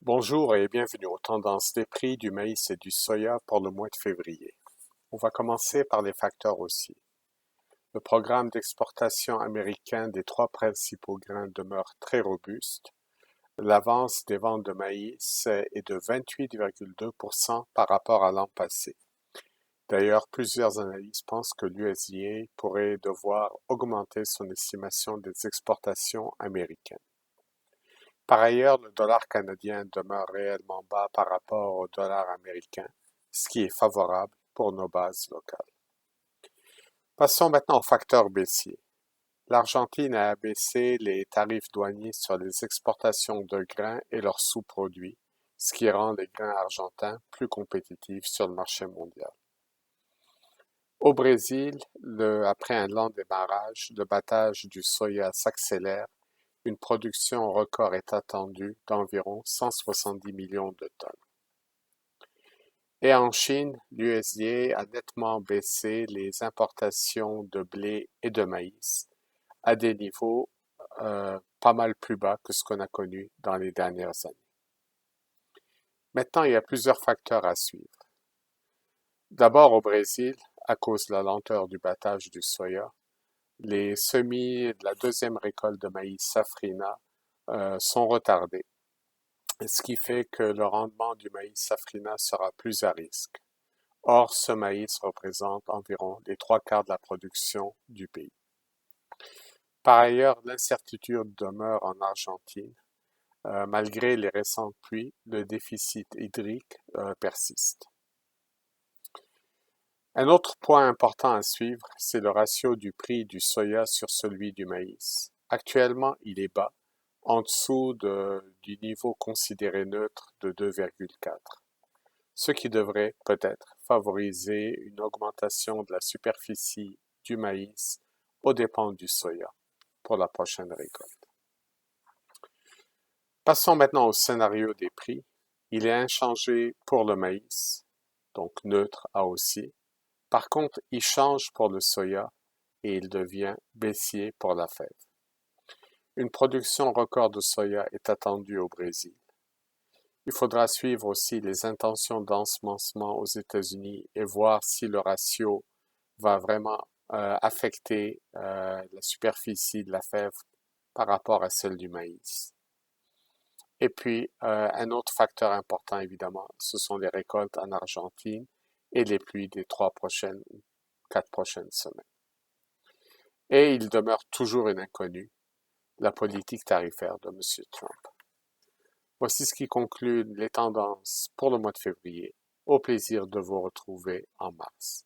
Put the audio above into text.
Bonjour et bienvenue aux tendances des prix du maïs et du soya pour le mois de février. On va commencer par les facteurs haussiers. Le programme d'exportation américain des trois principaux grains demeure très robuste. L'avance des ventes de maïs est de 28,2% par rapport à l'an passé. D'ailleurs, plusieurs analystes pensent que l'USDA pourrait devoir augmenter son estimation des exportations américaines. Par ailleurs, le dollar canadien demeure réellement bas par rapport au dollar américain, ce qui est favorable pour nos bases locales. Passons maintenant aux facteurs baissiers. L'Argentine a abaissé les tarifs douaniers sur les exportations de grains et leurs sous-produits, ce qui rend les grains argentins plus compétitifs sur le marché mondial. Au Brésil, après un lent démarrage, le battage du soya s'accélère. Une production record est attendue d'environ 170 millions de tonnes. Et en Chine, l'USDA a nettement baissé les importations de blé et de maïs à des niveaux pas mal plus bas que ce qu'on a connu dans les dernières années. Maintenant, il y a plusieurs facteurs à suivre. D'abord au Brésil, à cause de la lenteur du battage du soya, les semis de la deuxième récolte de maïs safrina sont retardés, ce qui fait que le rendement du maïs safrina sera plus à risque. Or, ce maïs représente environ les trois quarts de la production du pays. Par ailleurs, l'incertitude demeure en Argentine. Malgré les récentes pluies, le déficit hydrique persiste. Un autre point important à suivre, c'est le ratio du prix du soya sur celui du maïs. Actuellement, il est bas, en dessous du niveau considéré neutre de 2,4, ce qui devrait peut-être favoriser une augmentation de la superficie du maïs aux dépens du soya pour la prochaine récolte. Passons maintenant au scénario des prix. Il est inchangé pour le maïs, donc neutre à haussier. Par contre, il change pour le soya et il devient baissier pour la fève. Une production record de soya est attendue au Brésil. Il faudra suivre aussi les intentions d'ensemencement aux États-Unis et voir si le ratio va vraiment affecter la superficie de la fève par rapport à celle du maïs. Et puis, un autre facteur important, évidemment, ce sont les récoltes en Argentine et les pluies des 4 prochaines semaines. Et il demeure toujours une inconnue, la politique tarifaire de M. Trump. Voici ce qui conclut les tendances pour le mois de février. Au plaisir de vous retrouver en mars.